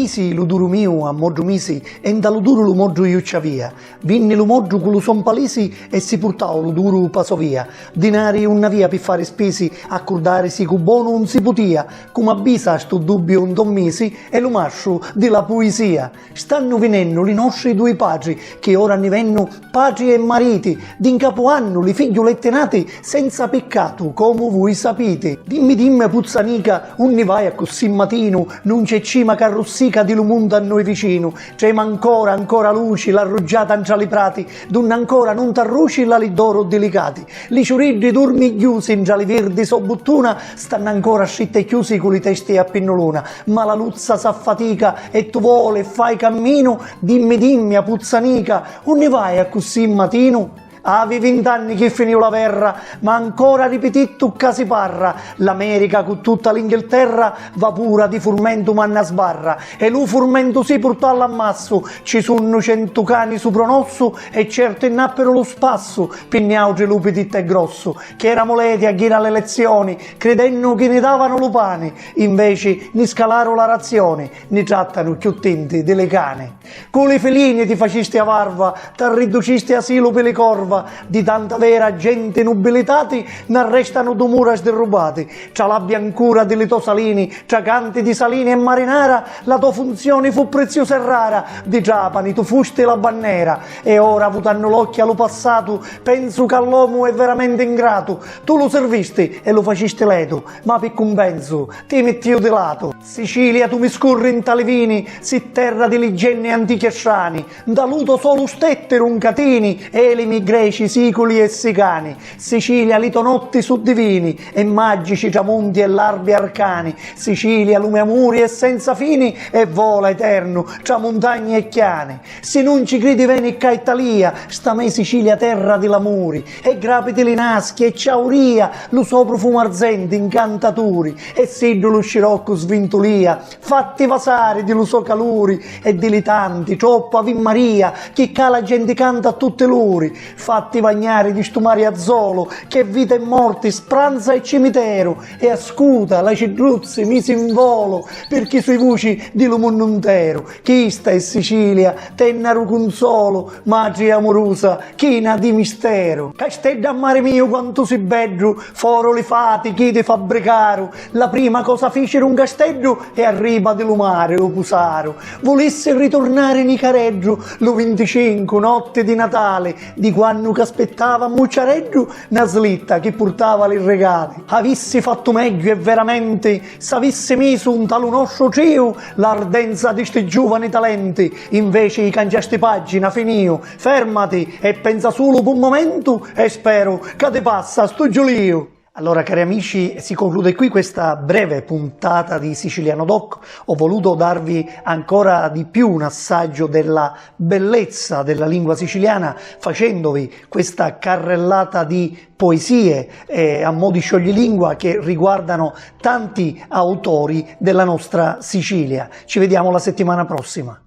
misi lu duru miu a moddu misi e da lu duru lu moddu iuccia via. Vinni lu moddu cu lu son palisi e si purtau lu duru paso via. Dinari una via per fare spesi, accordare si cu bono un si putia, come avvisa sto dubbio un don misi e lu masciu di la poesia. Stanno venendo li nostri due padri, che ora ne venno padri e mariti, d'in capoanno li figliolette nati senza peccato, come voi sapete. Dimmi puzzanica, un ne vai a così mattino, non c'è cima carrossica di lu mondo a noi vicino, trema ancora luci, la rugiata tra li prati, d'un ancora non t'arruci la lidoro delicati, li ciuriddi dormi chiusi in gialli verdi sobbuttuna, stanno ancora scitte e chiusi con i testi a pinnolona, ma la luzza s'affatica e tu vuole e fai cammino, dimmi a puzzanica, un ne vai a così mattino? Avevi 20 anni che finì la guerra, ma ancora ripetì tu casi parra. L'America con tutta l'Inghilterra va pura di furmento manna sbarra. E lu furmento si portò all'ammasso, ci sono 100 cani su pronosso e certo innappero lo spasso, pinniautri lu petitto e grosso, che era moleti a ghina alle elezioni, credendo che ne davano lo pane, invece ne scalaro la razione, ne trattano più tenti delle cane. Con le feline ti facisti a varva, t'arriducisti asilo per le corva, di tanta vera gente nobilitati n'arrestano due mura sderrubati, tra la biancura delle to salini, tra canti di salini e marinara, la tua funzione fu preziosa e rara, di Trapani tu fusti la banniera, e ora avutando l'occhio allo passato, penso che all'uomo è veramente ingrato, tu lo servisti e lo facisti leto, ma per compenso ti metti io di lato. Sicilia tu mi scorri in tali vini, si terra di ligenni antichi e strani, da luto solo stettero un catini, elimi greci, siculi e sicani, Sicilia litonotti suddivini, e magici tramonti e larbi arcani, Sicilia lume amuri e senza fini, e vola eterno tra montagne e chiane. Se non ci credi veni ca Italia, sta me Sicilia terra di l'amori, e grapiti linaschi e ciauria, lo suo profumo arzente incantaturi, e siddu lo scirocco svintolia, fatti vasare di lo suo caluri, e dilitanti troppo Ave Maria, che ca la gente canta a tutte l'uri, fatti bagnare di stu mare azzolo, che vita e morti, spranza e cimitero, e ascuta la cidruzzi misi in volo, perché sui voci di lo mondo intero, chi sta in Sicilia, tennaru consolo, madre amorosa, china di mistero. Castedda a mare mio quanto si bello, foro le fati, chi di fabbricaru, la prima cosa fecero un castello, e arriba di lo mare lo pusaro, volesse ritornare in Icareggio, lo 25, notte di Natale, di quando che aspettava Mucciareggio, una slitta che portava i regali. Avissi fatto meglio e veramente, s'avesse messo un talo nostro trio, l'ardenza di sti giovani talenti, invece i cangiasti pagina finio, fermati e pensa solo per un momento e spero che te passa sto giulio. Allora, cari amici, si conclude qui questa breve puntata di Siciliano Doc. Ho voluto darvi ancora di più un assaggio della bellezza della lingua siciliana, facendovi questa carrellata di poesie a mo' di scioglilingua che riguardano tanti autori della nostra Sicilia. Ci vediamo la settimana prossima.